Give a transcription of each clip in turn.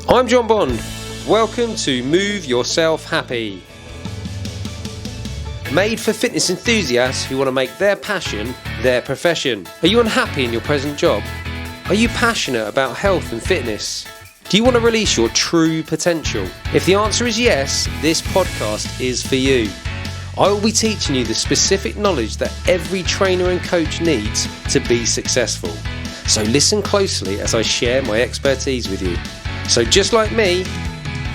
I'm Jon Bond. Welcome to Move Yourself Happy. Made for fitness enthusiasts who want to make their passion their profession. Are you unhappy in your present job? Are you passionate about health and fitness? Do you want to release your true potential? If the answer is yes, this podcast is for you. I will be teaching you the specific knowledge that every trainer and coach needs to be successful. So listen closely as I share my expertise with you. So just like me,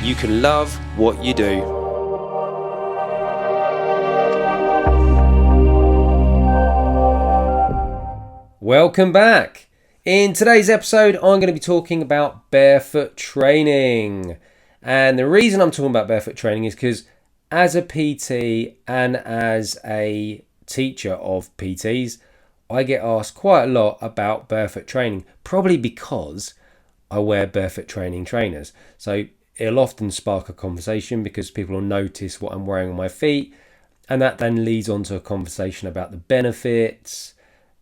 you can love what you do. Welcome back. In today's episode, I'm going to be talking about barefoot training. And the reason I'm talking about barefoot training is because as a PT and as a teacher of PTs, I get asked quite a lot about barefoot training, probably because I wear barefoot training trainers. So it'll often spark a conversation because people will notice what I'm wearing on my feet. And that then leads on to a conversation about the benefits,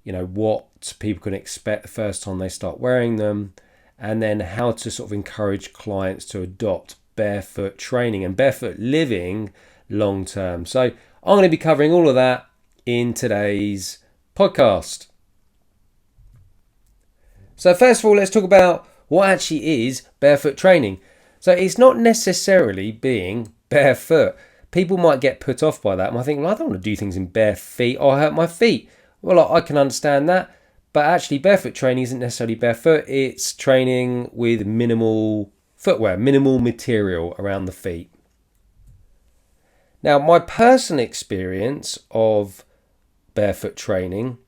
what people can expect the first time they start wearing them, and then how to sort of encourage clients to adopt barefoot training and barefoot living long term. So I'm going to be covering all of that in today's podcast. So first of all, let's talk about what actually is barefoot training. So it's not necessarily being barefoot. People might get put off by that and I think, well, I don't want to do things in bare feet or hurt my feet. Well, I can understand that, but actually barefoot training isn't necessarily barefoot. It's training with minimal footwear, minimal material around the feet. Now, my personal experience of barefoot training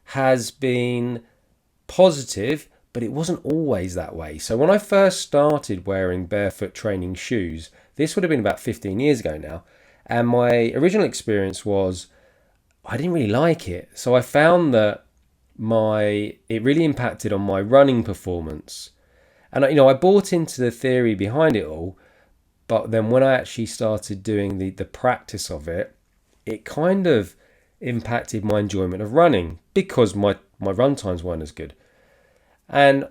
has been positive, but it wasn't always that way. So when I first started wearing barefoot training shoes, this would have been about 15 years ago now, and my original experience was I didn't really like it. So I found that it really impacted on my running performance. And I bought into the theory behind it all, but then when I actually started doing the practice of it, it kind of impacted my enjoyment of running because my run times weren't as good. And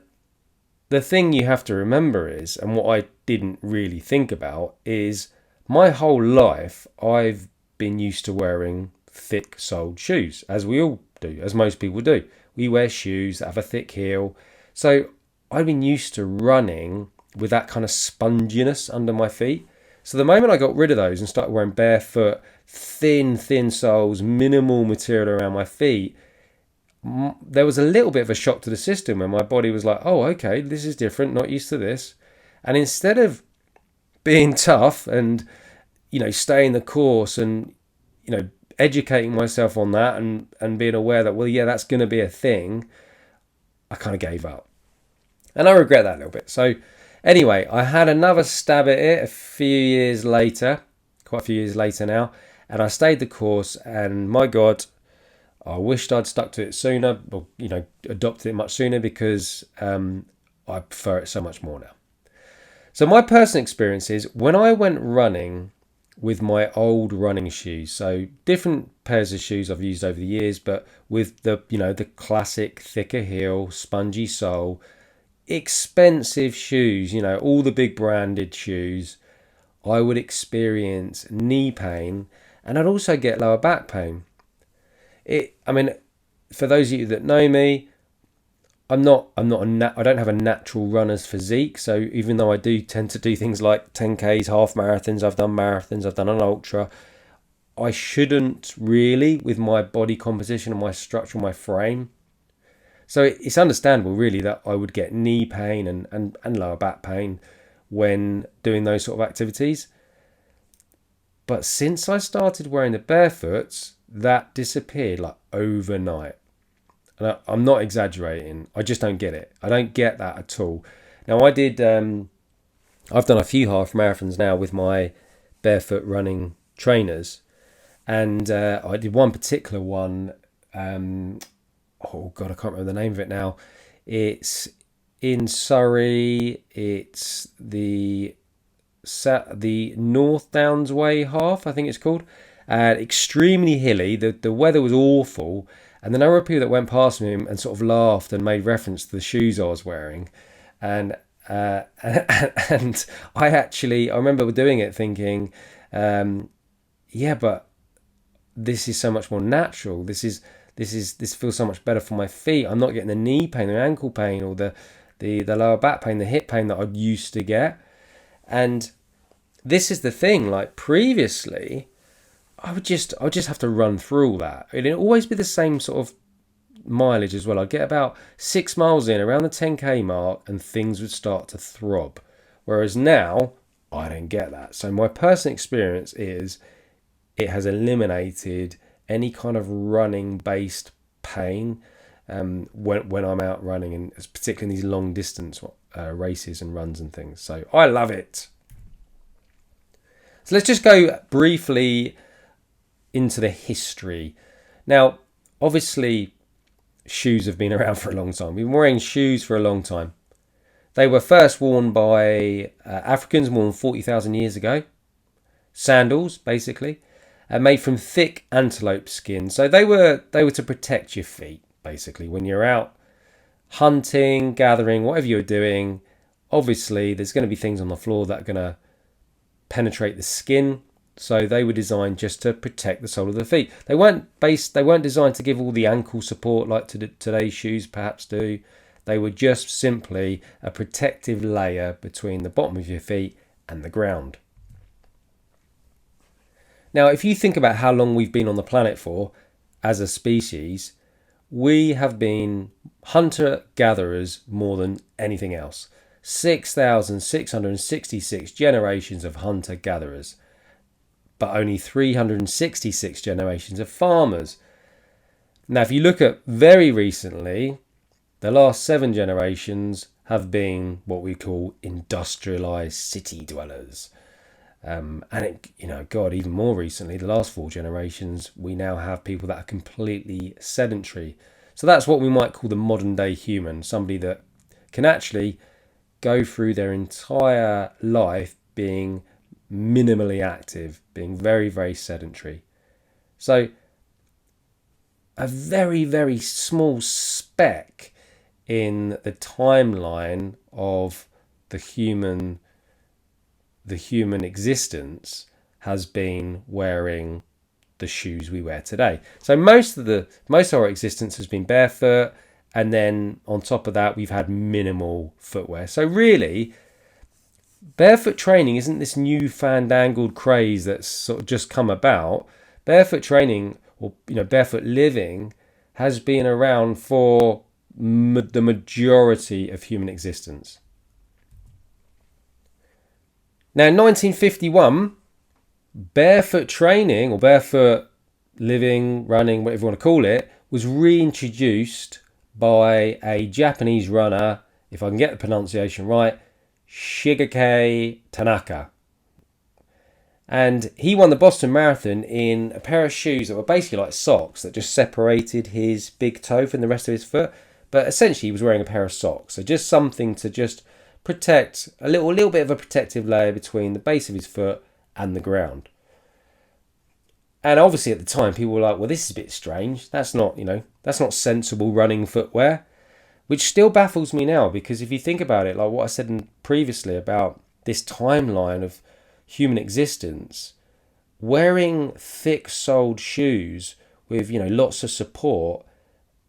the thing you have to remember is, and what I didn't really think about, is my whole life I've been used to wearing thick-soled shoes, as we all do, as most people do. We wear shoes that have a thick heel. So I've been used to running with that kind of sponginess under my feet. So the moment I got rid of those and started wearing barefoot, thin soles, minimal material around my feet, there was a little bit of a shock to the system and my body was like, oh, okay, this is different, not used to this. And instead of being tough and, staying the course and, educating myself on that and being aware that, well, yeah, that's going to be a thing, I kind of gave up. And I regret that a little bit. So anyway, I had another stab at it quite a few years later now, and I stayed the course, and my God, I wished I'd stuck to it sooner, or, adopted it much sooner because I prefer it so much more now. So my personal experience is when I went running with my old running shoes, so different pairs of shoes I've used over the years, but with the classic thicker heel, spongy sole, expensive shoes, all the big branded shoes, I would experience knee pain and I'd also get lower back pain. For those of you that know me, I don't have a natural runner's physique. So even though I do tend to do things like 10Ks, half marathons, I've done an ultra, I shouldn't really with my body composition and my structure, my frame. So it's understandable really that I would get knee pain and lower back pain when doing those sort of activities. But since I started wearing the barefoots, that disappeared like overnight. And I'm not exaggerating. I just don't get it. I don't get that at all. Now I've done a few half marathons now with my barefoot running trainers. And I did one particular one. Oh God, I can't remember the name of it now. It's in Surrey. It's the North Downs Way half, I think it's called. Extremely hilly. The weather was awful. And then there were people that went past me and sort of laughed and made reference to the shoes I was wearing. And And I remember doing it thinking, yeah, but this is so much more natural. This feels so much better for my feet. I'm not getting the knee pain, the ankle pain, or the lower back pain, the hip pain that I used to get. And this is the thing, like previously, I would just have to run through all that. It'd always be the same sort of mileage as well. I'd get about 6 miles in, around the 10k mark, and things would start to throb. Whereas now, I don't get that. So my personal experience is it has eliminated any kind of running based pain when I'm out running, and particularly in these long distance races and runs and things. So I love it. So let's just go briefly into the history. Now, obviously, shoes have been around for a long time. We've been wearing shoes for a long time. They were first worn by Africans more than 40,000 years ago. Sandals, basically, made from thick antelope skin. So they were to protect your feet, basically. When you're out hunting, gathering, whatever you're doing, obviously there's going to be things on the floor that are going to penetrate the skin. So they were designed just to protect the sole of the feet. They weren't designed to give all the ankle support like today's shoes perhaps do. They were just simply a protective layer between the bottom of your feet and the ground. Now, if you think about how long we've been on the planet for as a species, we have been hunter-gatherers more than anything else. 6,666 generations of hunter-gatherers, but only 366 generations of farmers. Now, if you look at very recently, the last 7 generations have been what we call industrialized city dwellers. And even more recently, the last 4 generations, we now have people that are completely sedentary. So that's what we might call the modern day human, somebody that can actually go through their entire life being minimally active, being very, very sedentary. So a very, very small speck in the timeline of the human existence has been wearing the shoes we wear today. So most of our existence has been barefoot, and then on top of that we've had minimal footwear. So really, barefoot training isn't this new fandangled craze that's sort of just come about. Barefoot training, or barefoot living, has been around for the majority of human existence. Now, in 1951, barefoot training, or barefoot living, running, whatever you want to call it, was reintroduced by a Japanese runner, if I can get the pronunciation right, Shigeki Tanaka. And he won the Boston Marathon in a pair of shoes that were basically like socks that just separated his big toe from the rest of his foot. But essentially he was wearing a pair of socks. So just something to just protect, a little bit of a protective layer between the base of his foot and the ground. And obviously at the time people were like, well, this is a bit strange. That's not sensible running footwear. Which still baffles me now, because if you think about it, like what I said previously about this timeline of human existence, wearing thick-soled shoes with lots of support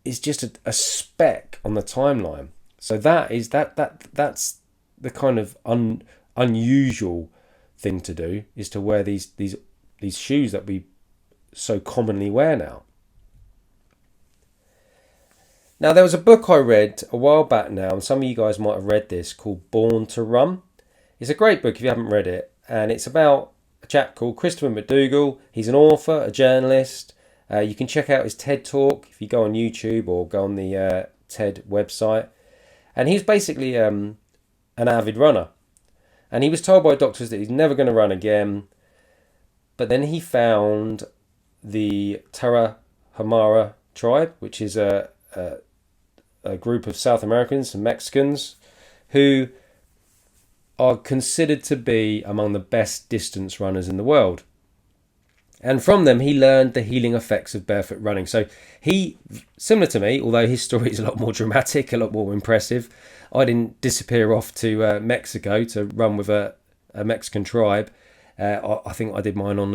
is just a speck on the timeline. So that's the kind of unusual thing to do, is to wear these shoes that we so commonly wear now. Now, there was a book I read a while back now, and some of you guys might have read this, called Born to Run. It's a great book if you haven't read it, and it's about a chap called Christopher McDougall. He's an author, a journalist. You can check out his TED Talk if you go on YouTube or go on the TED website. And he's basically an avid runner. And he was told by doctors that he's never going to run again. But then he found the Tarahumara tribe, which is a group of South Americans and Mexicans who are considered to be among the best distance runners in the world. And from them, he learned the healing effects of barefoot running. So he, similar to me, although his story is a lot more dramatic, a lot more impressive, I didn't disappear off to Mexico to run with a Mexican tribe. I think I did mine on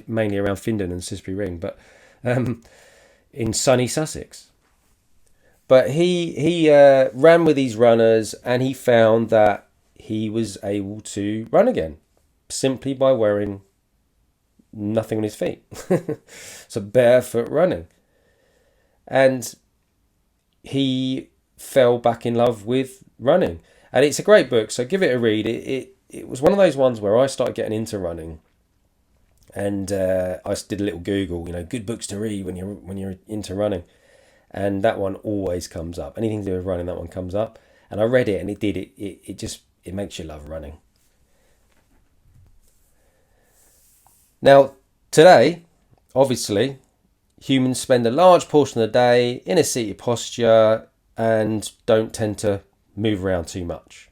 mainly around Findon and Sisbury Ring, but in sunny Sussex. But he ran with these runners, and he found that he was able to run again simply by wearing nothing on his feet. So barefoot running. And he fell back in love with running. And it's a great book, so give it a read. It was one of those ones where I started getting into running, and I did a little Google, good books to read when you're into running, and that one always comes up. Anything to do with running, that one comes up. And I read it, and it makes you love running. Now, today, obviously, humans spend a large portion of the day in a seated posture and don't tend to move around too much.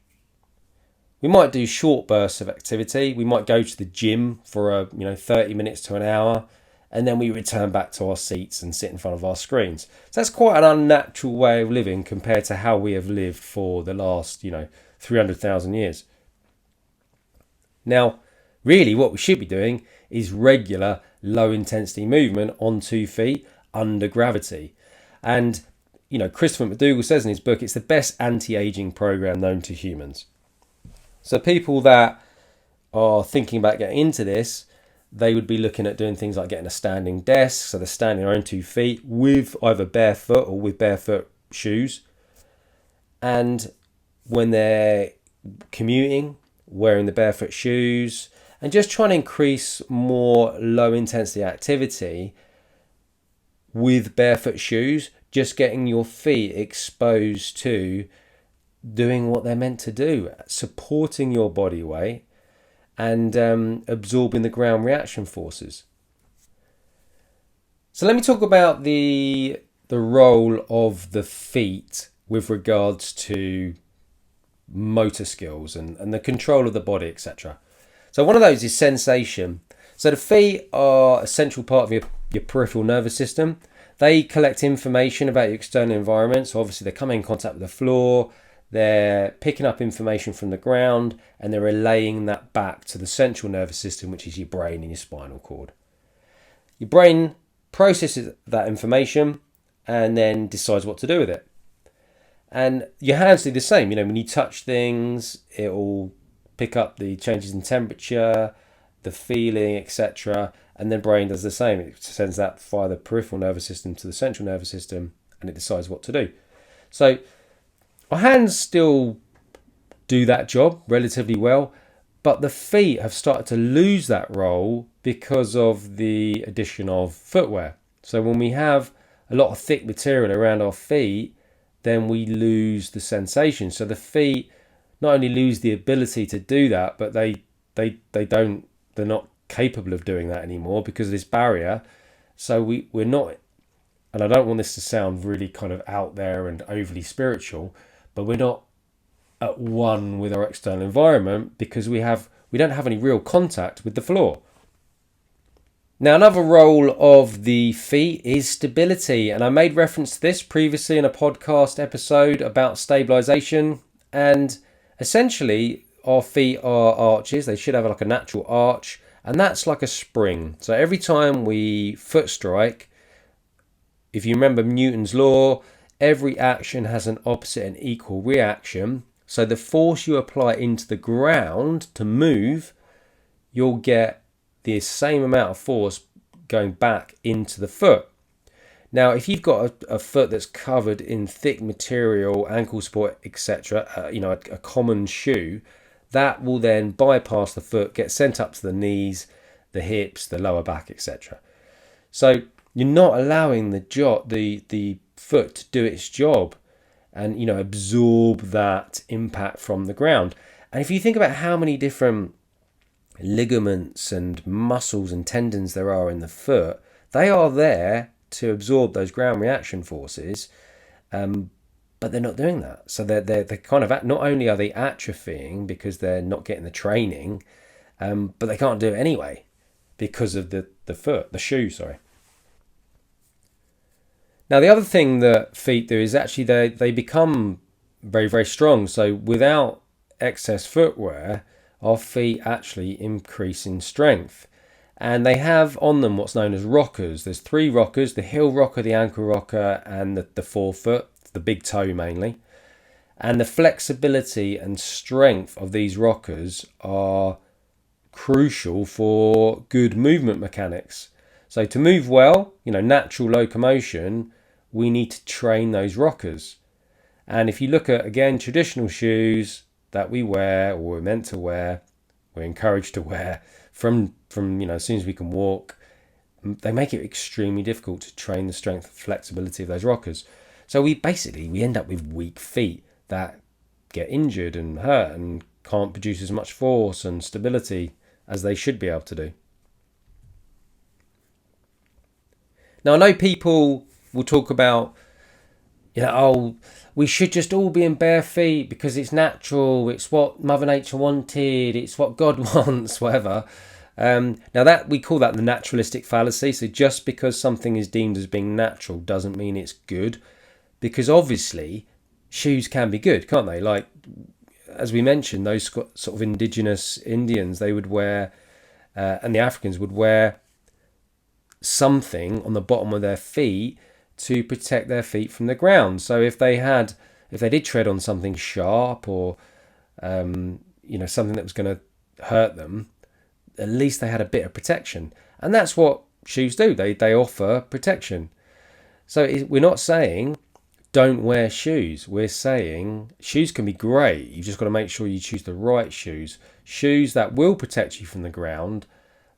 We might do short bursts of activity. We might go to the gym for 30 minutes to an hour, and then we return back to our seats and sit in front of our screens. So that's quite an unnatural way of living compared to how we have lived for the last 300,000 years. Now, really, what we should be doing is regular low intensity movement on 2 feet under gravity. And, Christopher McDougall says in his book, it's the best anti-aging program known to humans. So people that are thinking about getting into this, they would be looking at doing things like getting a standing desk. So they're standing on their own 2 feet with either barefoot or with barefoot shoes. And when they're commuting, wearing the barefoot shoes, and just trying to increase more low intensity activity with barefoot shoes, just getting your feet exposed to doing what they're meant to do, supporting your body weight and absorbing the ground reaction forces. So let me talk about the role of the feet with regards to motor skills and the control of the body, etc. So one of those is sensation. So the feet are a central part of your peripheral nervous system. They collect information about your external environment. So obviously they're coming in contact with the floor, they're picking up information from the ground, and they're relaying that back to the central nervous system, which is your brain and your spinal cord. Your brain processes that information and then decides what to do with it. And your hands do the same. When you touch things, it will pick up the changes in temperature, the feeling, etc. And then brain does the same. It sends that via the peripheral nervous system to the central nervous system, and it decides what to do. So our hands still do that job relatively well, but the feet have started to lose that role because of the addition of footwear. So when we have a lot of thick material around our feet, then we lose the sensation. So the feet not only lose the ability to do that, but they're not capable of doing that anymore because of this barrier. So we're not, and I don't want this to sound really kind of out there and overly spiritual, but we're not at one with our external environment because we don't have any real contact with the floor. Now, another role of the feet is stability, and I made reference to this previously in a podcast episode about stabilization. And essentially, our feet are arches. They should have like a natural arch, and that's like a spring. So every time we foot strike, if you remember Newton's law, every action has an opposite and equal reaction. So the force you apply into the ground to move, you'll get the same amount of force going back into the foot. Now, if you've got a foot that's covered in thick material, ankle support, etc., a common shoe, that will then bypass the foot, get sent up to the knees, the hips, the lower back, etc. So you're not allowing the foot to do its job and absorb that impact from the ground. And if you think about how many different ligaments and muscles and tendons there are in the foot, they are there to absorb those ground reaction forces, but they're not doing that. So they're kind of, not only are they atrophying because they're not getting the training, but they can't do it anyway. because of the shoe, sorry. Now, the other thing that feet do is actually they become very, very strong. So without excess footwear, our feet actually increase in strength. And they have on them what's known as rockers. There's 3 rockers: the heel rocker, the ankle rocker, and the forefoot, the big toe mainly. And the flexibility and strength of these rockers are crucial for good movement mechanics. So to move well, natural locomotion, we need to train those rockers. And if you look at, again, traditional shoes that we wear, or we're meant to wear, we're encouraged to wear from as soon as we can walk, they make it extremely difficult to train the strength and flexibility of those rockers. So we end up with weak feet that get injured and hurt and can't produce as much force and stability as they should be able to do. Now, I know people will talk about, we should just all be in bare feet because it's natural, it's what Mother Nature wanted, it's what God wants, whatever. Now, that we call that the naturalistic fallacy. So just because something is deemed as being natural doesn't mean it's good, because obviously shoes can be good, can't they? Like, as we mentioned, those sort of indigenous Indians, they would wear, and the Africans would wear something on the bottom of their feet to protect their feet from the ground. So if they did tread on something sharp or something that was going to hurt them, at least they had a bit of protection. And that's what shoes do. They offer protection. So we're not saying don't wear shoes. We're saying shoes can be great. You've just got to make sure you choose the right shoes. Shoes that will protect you from the ground,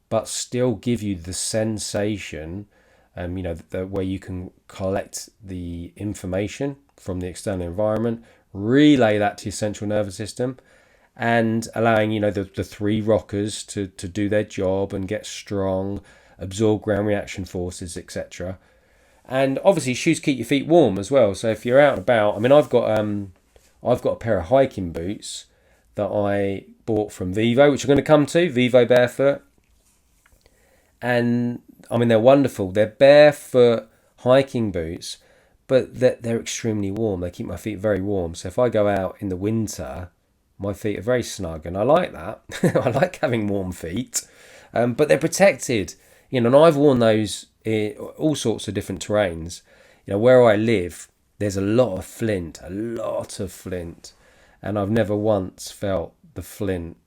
but still give you the sensation, where you can collect the information from the external environment, relay that to your central nervous system, and allowing, the 3 rockers to do their job and get strong, absorb ground reaction forces, etc. And obviously shoes keep your feet warm as well. So if you're out and about, I've got a pair of hiking boots that I bought from Vivo, which I'm going to come to, Vivo Barefoot. And they're wonderful. They're barefoot hiking boots, but they're extremely warm. They keep my feet very warm. So if I go out in the winter, my feet are very snug, and I like that. I like having warm feet, but they're protected. And I've worn those in all sorts of different terrains. Where I live, there's a lot of flint, and I've never once felt the flint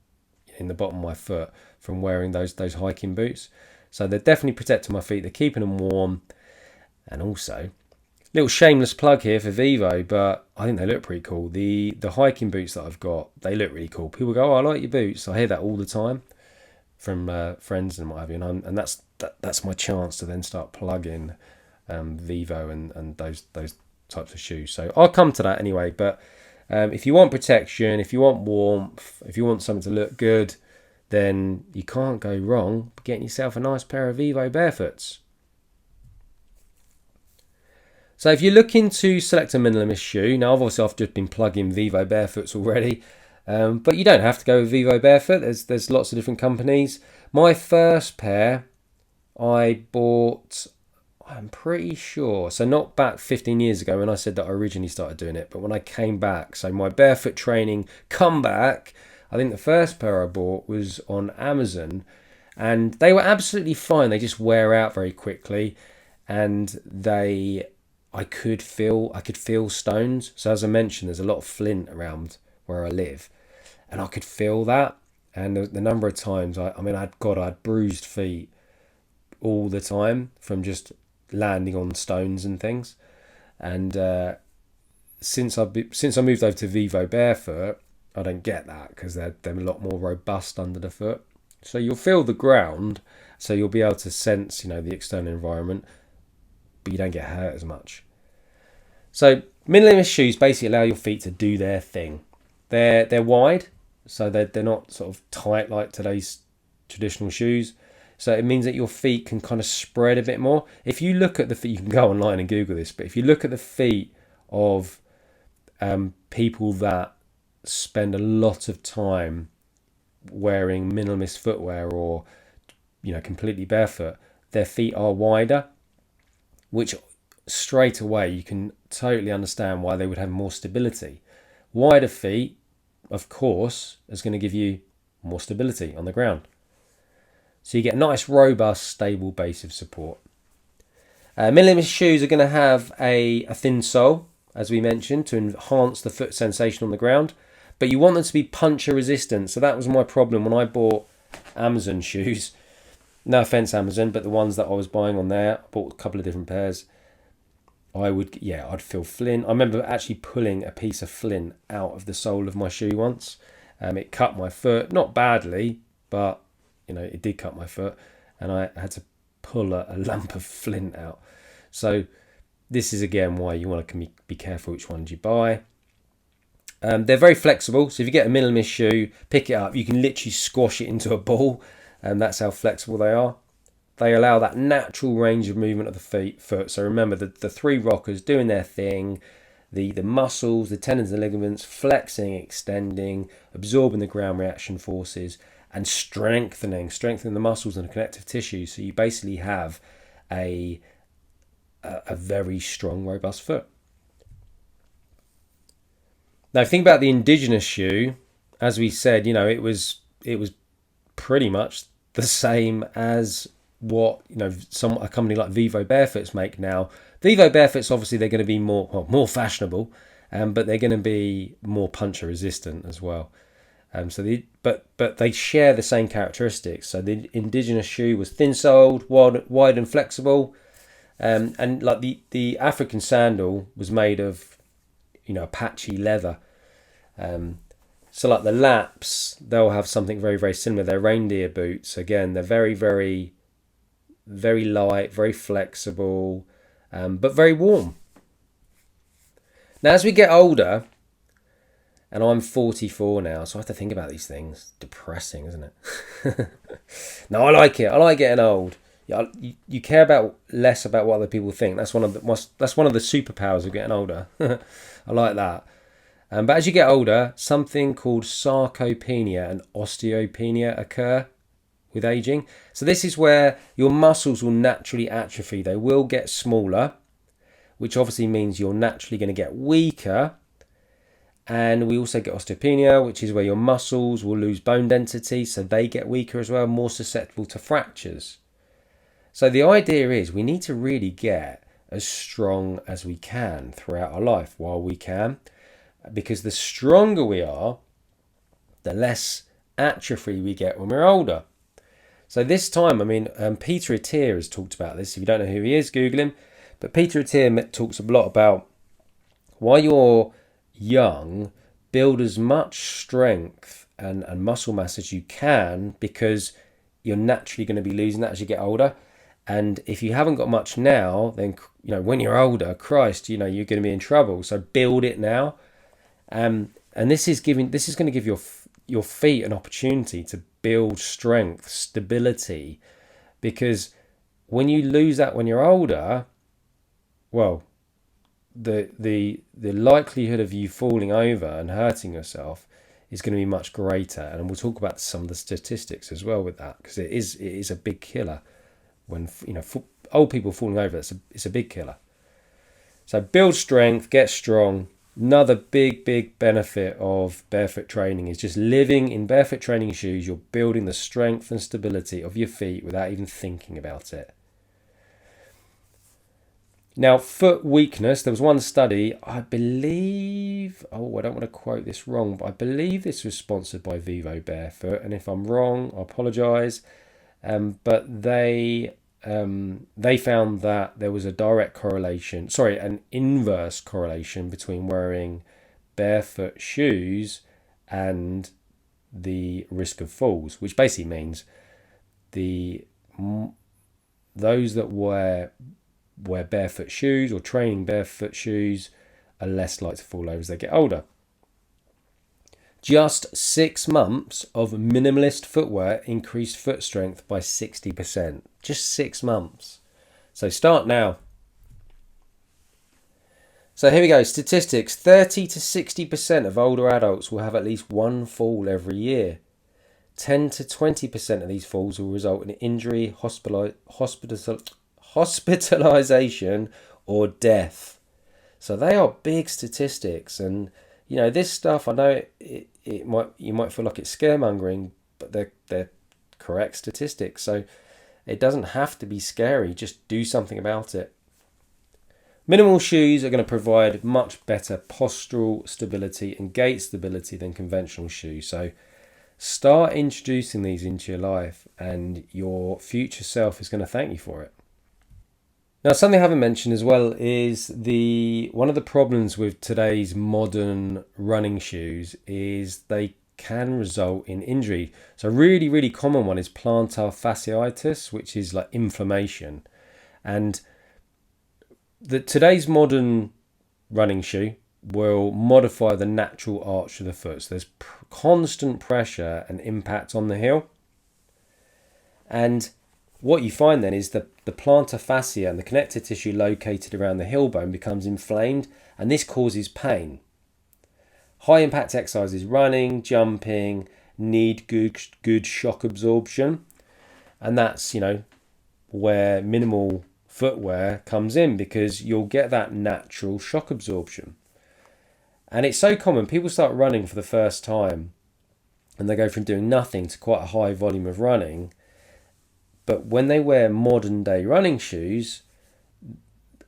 in the bottom of my foot from wearing those hiking boots. So they're definitely protecting my feet. They're keeping them warm. And also, little shameless plug here for Vivo, but I think they look pretty cool. The hiking boots that I've got, they look really cool. People go, "Oh, I like your boots." I hear that all the time from friends and what have you, and that's my chance to then start plugging Vivo and those types of shoes. So I'll come to that anyway. But if you want protection, if you want warmth, if you want something to look good, then you can't go wrong getting yourself a nice pair of Vivo Barefoots. So if you're looking to select a minimalist shoe, now obviously I've just been plugging Vivo Barefoots already, but you don't have to go with Vivo Barefoot. There's lots of different companies. My first pair I bought, I'm pretty sure, so not back 15 years ago when I said that I originally started doing it, but when I came back, so my Barefoot Training comeback, I think the first pair I bought was on Amazon, and they were absolutely fine. They just wear out very quickly, and I could feel stones. So as I mentioned, there's a lot of flint around where I live, and I could feel that. And the number of times I had bruised feet all the time from just landing on stones and things. And since I moved over to Vivo Barefoot, I don't get that because they're a lot more robust under the foot. So you'll feel the ground, so you'll be able to sense, the external environment, but you don't get hurt as much. So minimalist shoes basically allow your feet to do their thing. They're wide, so they're not sort of tight like today's traditional shoes. So it means that your feet can kind of spread a bit more. If you look at the feet, you can go online and Google this, but if you look at the feet of people that spend a lot of time wearing minimalist footwear or completely barefoot, their feet are wider, which straight away you can totally understand why they would have more stability. Wider feet, of course, is going to give you more stability on the ground. So you get a nice, robust, stable base of support. Minimalist shoes are going to have a thin sole, as we mentioned, to enhance the foot sensation on the ground. But you want them to be puncture resistant. So that was my problem when I bought Amazon shoes. No offense, Amazon, but the ones that I was buying on there, I bought a couple of different pairs. I'd feel flint. I remember actually pulling a piece of flint out of the sole of my shoe once. It cut my foot, not badly, but it did cut my foot, and I had to pull a lump of flint out. So this is again why you want to be careful which ones you buy. They're very flexible, so if you get a minimalist shoe, pick it up, you can literally squash it into a ball, and that's how flexible they are. They allow that natural range of movement of the foot. So remember, the three rockers doing their thing, the muscles, the tendons and ligaments, flexing, extending, absorbing the ground reaction forces, and strengthening the muscles and the connective tissue. So you basically have a very strong, robust foot. Now, think about the indigenous shoe. As we said, it was pretty much the same as what a company like Vivo Barefoots make now. Vivo Barefoots, obviously, they're going to be more fashionable, but they're going to be more puncture resistant as well. But they share the same characteristics. So the indigenous shoe was thin-soled, wide and flexible, and like the African sandal was made of patchy leather. So like the laps, they'll have something very, very similar. They're reindeer boots. Again, they're very, very, very light, very flexible, but very warm. Now, as we get older, and I'm 44 now, so I have to think about these things. Depressing, isn't it? No, I like it. I like getting old. You care less about what other people think. That's one of the superpowers of getting older. I like that. But as you get older, something called sarcopenia and osteopenia occur with aging. So this is where your muscles will naturally atrophy. They will get smaller, which obviously means you're naturally going to get weaker. And we also get osteopenia, which is where your muscles will lose bone density, so they get weaker as well, more susceptible to fractures. So the idea is we need to really get as strong as we can throughout our life while we can, because the stronger we are, the less atrophy we get when we're older. So this time, Peter Attia has talked about this. If you don't know who he is, Google him. But Peter Attia talks a lot about why you're young, build as much strength and muscle mass as you can, because you're naturally going to be losing that as you get older. And if you haven't got much now, then when you're older, Christ, you're going to be in trouble. So build it now. And this is going to give your feet an opportunity to build strength, stability, because when you lose that when you're older, well, the likelihood of you falling over and hurting yourself is going to be much greater. And we'll talk about some of the statistics as well with that, because it is a big killer. When old people falling over, it's a big killer. So build strength, get strong. Another big benefit of barefoot training is just living in barefoot training shoes. You're building the strength and stability of your feet without even thinking about it. Now, foot weakness, there was one study, I believe, I don't want to quote this wrong, but I believe this was sponsored by Vivo Barefoot, and if I'm wrong, I apologise. But they found that there was an inverse correlation between wearing barefoot shoes and the risk of falls, which basically means those that wear barefoot shoes or training barefoot shoes are less likely to fall over as they get older. Just 6 months of minimalist footwear increased foot strength by 60%. Just 6 months. So start now. So here we go. Statistics. 30 to 60% of older adults will have at least one fall every year. 10 to 20% of these falls will result in injury, hospitalization, or death. So they are big statistics, and this stuff. I know you might feel like it's scaremongering, but they're correct statistics. So it doesn't have to be scary. Just do something about it. Minimal shoes are going to provide much better postural stability and gait stability than conventional shoes. So start introducing these into your life, and your future self is going to thank you for it. Now, something I haven't mentioned as well is one of the problems with today's modern running shoes is they can result in injury. So a really, really common one is plantar fasciitis, which is like inflammation. And today's modern running shoe will modify the natural arch of the foot. So there's constant pressure and impact on the heel. And what you find then is the plantar fascia and the connective tissue located around the heel bone becomes inflamed, and this causes pain. High impact exercises, running, jumping, need good shock absorption. And that's, where minimal footwear comes in, because you'll get that natural shock absorption. And it's so common. People start running for the first time and they go from doing nothing to quite a high volume of running. But when they wear modern day running shoes,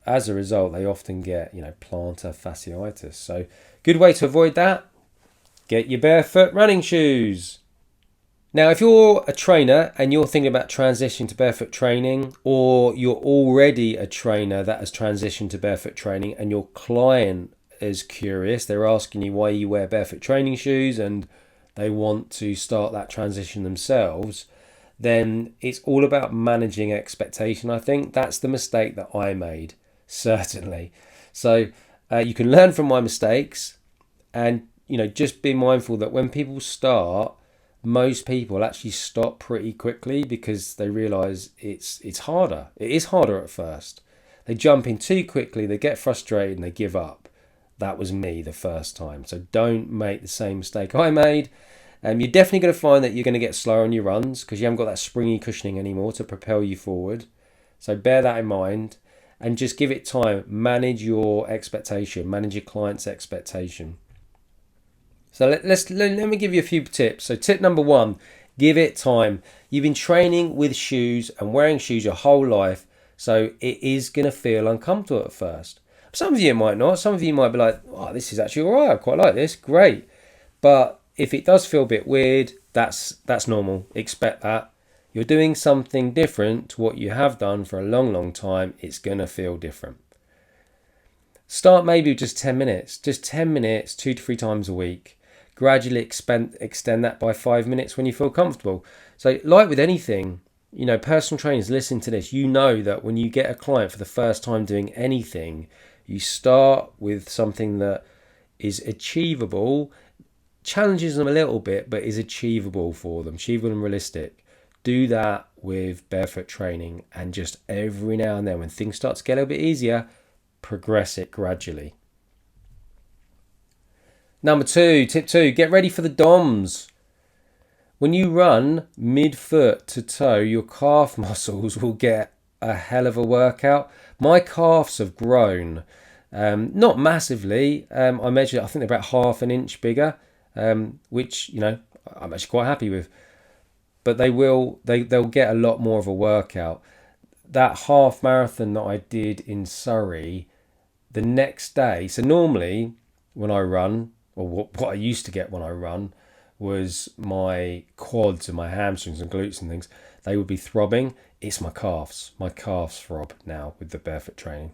as a result, they often get, plantar fasciitis. So good way to avoid that, get your barefoot running shoes. Now, if you're a trainer and you're thinking about transitioning to barefoot training, or you're already a trainer that has transitioned to barefoot training and your client is curious, they're asking you why you wear barefoot training shoes and they want to start that transition themselves, then it's all about managing expectation. I think that's the mistake that I made, certainly. So you can learn from my mistakes, and just be mindful that when people start, most people actually stop pretty quickly because they realize it's harder. It is harder at first. They jump in too quickly, they get frustrated, and they give up. That was me the first time. So don't make the same mistake I made. You're definitely going to find that you're going to get slower on your runs because you haven't got that springy cushioning anymore to propel you forward. So bear that in mind and just give it time. Manage your expectation. Manage your client's expectation. So let me give you a few tips. So tip number 1, give it time. You've been training with shoes and wearing shoes your whole life, so it is going to feel uncomfortable at first. Some of you might not. Some of you might be like, oh, this is actually all right. I quite like this. Great. But if it does feel a bit weird, that's normal. Expect that. You're doing something different to what you have done for a long, long time. It's going to feel different. Start maybe with just 10 minutes. Just 10 minutes, 2 to 3 times a week. Gradually extend that by 5 minutes when you feel comfortable. So like with anything, personal trainers, listen to this. You know that when you get a client for the first time doing anything, you start with something that is achievable, challenges them a little bit, but is achievable for them, achievable and realistic. Do that with barefoot training, and just every now and then when things start to get a little bit easier, progress it gradually. Number 2, tip 2, get ready for the DOMs. When you run mid-foot to toe, your calf muscles will get a hell of a workout. My calves have grown, not massively. I measured, I think they're about half an inch bigger, which, I'm actually quite happy with. But they'll get a lot more of a workout. That half marathon that I did in Surrey, the next day, so normally when I run, or what I used to get when I run, was my quads and my hamstrings and glutes and things, they would be throbbing. It's my calves. My calves throb now with the barefoot training.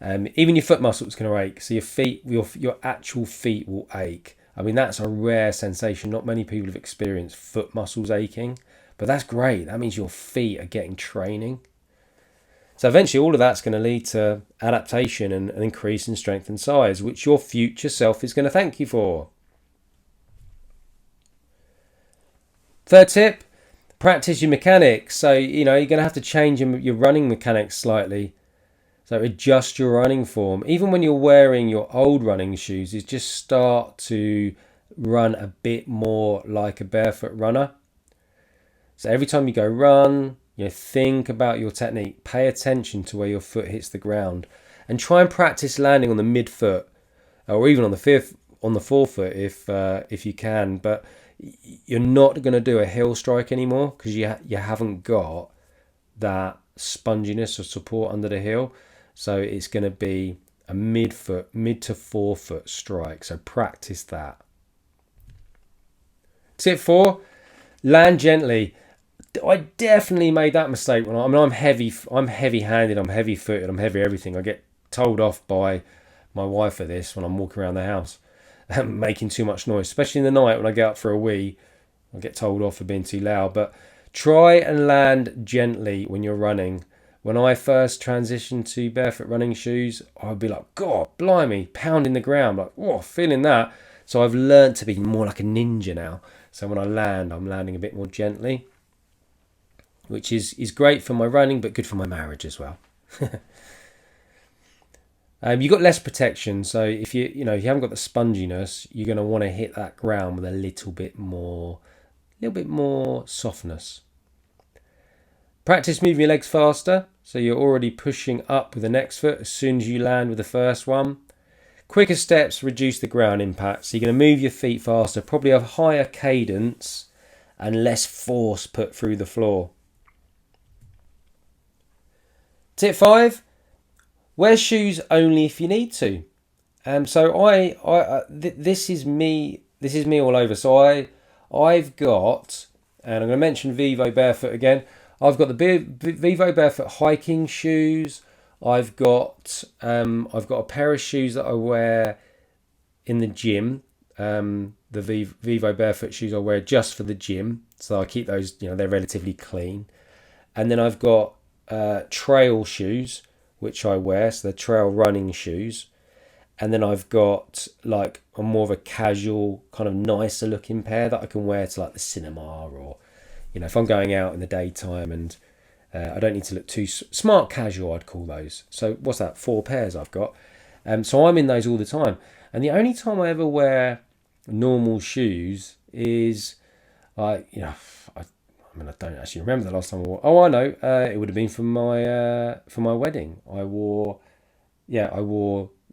Even your foot muscles going to ache. So your feet, your actual feet will ache. I mean, that's a rare sensation. Not many people have experienced foot muscles aching, but that's great. That means your feet are getting training. So eventually all of that's going to lead to adaptation and an increase in strength and size, which your future self is going to thank you for. 3rd tip, practice your mechanics. So, you're going to have to change your running mechanics slightly. So adjust your running form. Even when you're wearing your old running shoes, is just start to run a bit more like a barefoot runner. So every time you go run, think about your technique, pay attention to where your foot hits the ground, and try and practice landing on the midfoot, or even on the forefoot if you can. But you're not going to do a heel strike anymore because you haven't got that sponginess or support under the heel. So it's going to be a mid to forefoot strike. So practice that. Tip 4, land gently. I definitely made that mistake when I'm heavy-handed, I'm heavy-footed, I'm heavy everything. I get told off by my wife for this when I'm walking around the house, making too much noise, especially in the night when I get up for a wee. I get told off for being too loud. But try and land gently when you're running. When I first transitioned to barefoot running shoes, I'd be like, God, blimey, pounding the ground, like, oh, feeling that. So I've learned to be more like a ninja now. So when I land, I'm landing a bit more gently, which is great for my running, but good for my marriage as well. You've got less protection, so if you haven't got the sponginess, you're going to want to hit that ground with a little bit more softness. Practice moving your legs faster, so you're already pushing up with the next foot as soon as you land with the first one. Quicker steps reduce the ground impact, so you're going to move your feet faster, probably have higher cadence and less force put through the floor. Tip 5, wear shoes only if you need to. So this is me all over. So I've got, and I'm going to mention Vivo Barefoot again. I've got the Vivo Barefoot hiking shoes. I've got a pair of shoes that I wear in the gym. The Vivo Barefoot shoes I wear just for the gym, so I keep those. They're relatively clean. And then I've got trail shoes, which I wear, so they're trail running shoes. And then I've got like a more of a casual, kind of nicer looking pair that I can wear to like the cinema, or if I'm going out in the daytime and I don't need to look too smart casual, I'd call those. So what's that? 4 pairs I've got. So I'm in those all the time. And the only time I ever wear normal shoes is I don't actually remember the last time I wore. Oh, I know. It would have been for my wedding. I wore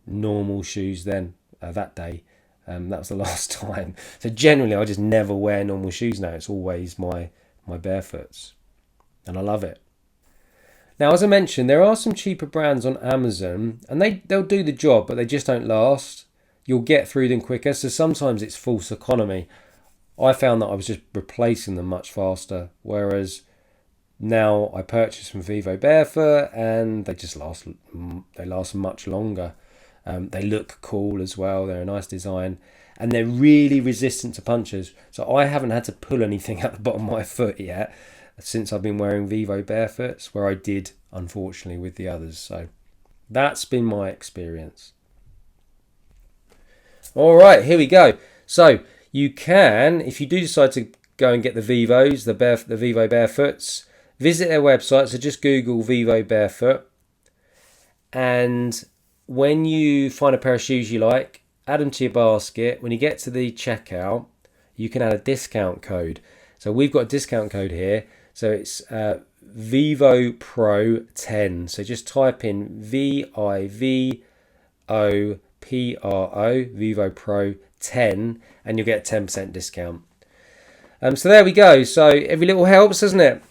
normal shoes then that day. That was the last time. So generally, I just never wear normal shoes now. It's always my barefoots, and I love it. Now, as I mentioned, there are some cheaper brands on Amazon, and they'll do the job, but they just don't last. You'll get through them quicker. So sometimes it's false economy. I found that I was just replacing them much faster, whereas now I purchase from Vivo Barefoot and they just last much longer. They look cool as well. They're a nice design and they're really resistant to punctures. So I haven't had to pull anything out the bottom of my foot yet since I've been wearing Vivo Barefoots, where I did, unfortunately, with the others. So that's been my experience. All right, here we go. So you can, if you do decide to go and get the Vivos, the Vivo Barefoots, visit their website. So just Google Vivo Barefoot. And when you find a pair of shoes you like, add them to your basket. When you get to the checkout, you can add a discount code. So we've got a discount code here. So it's Vivo Pro 10. So just type in VIVO PRO, Vivo Pro 10, and you'll get a 10% discount. So there we go. So every little helps, doesn't it?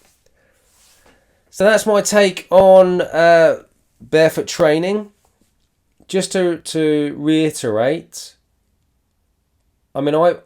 So that's my take on barefoot training. Just to reiterate, I mean, I don't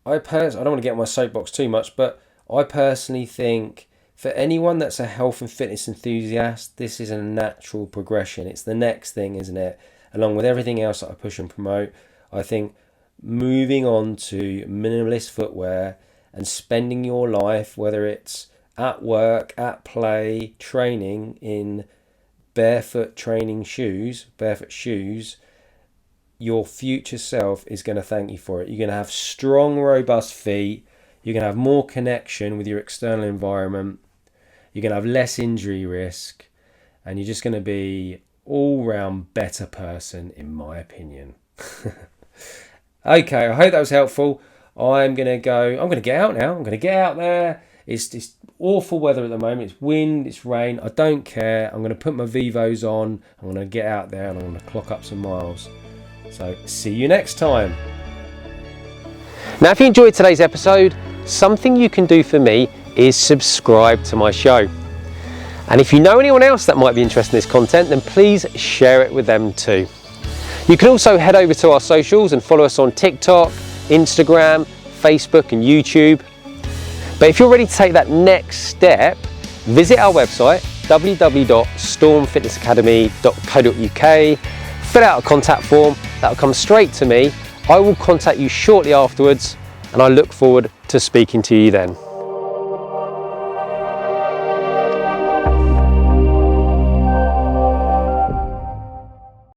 want to get on my soapbox too much, but I personally think for anyone that's a health and fitness enthusiast, this is a natural progression. It's the next thing, isn't it? Along with everything else that I push and promote, I think moving on to minimalist footwear and spending your life, whether it's at work, at play, training in barefoot training shoes, barefoot shoes, your future self is going to thank you for it. You're going to have strong, robust feet. You're going to have more connection with your external environment. You're going to have less injury risk. And you're just going to be all-round better person, in my opinion. Okay, I hope that was helpful. I'm going to get out now. I'm going to get out there. It's awful weather at the moment. It's wind, it's rain. I don't care. I'm going to put my Vivos on. I'm going to get out there and I'm going to clock up some miles. So see you next time. Now, if you enjoyed today's episode, something you can do for me is subscribe to my show. And if you know anyone else that might be interested in this content, then please share it with them too. You can also head over to our socials and follow us on TikTok, Instagram, Facebook and YouTube. But if you're ready to take that next step, visit our website www.stormfitnessacademy.co.uk, fill out a contact form, that'll come straight to me. I will contact you shortly afterwards and I look forward to speaking to you then.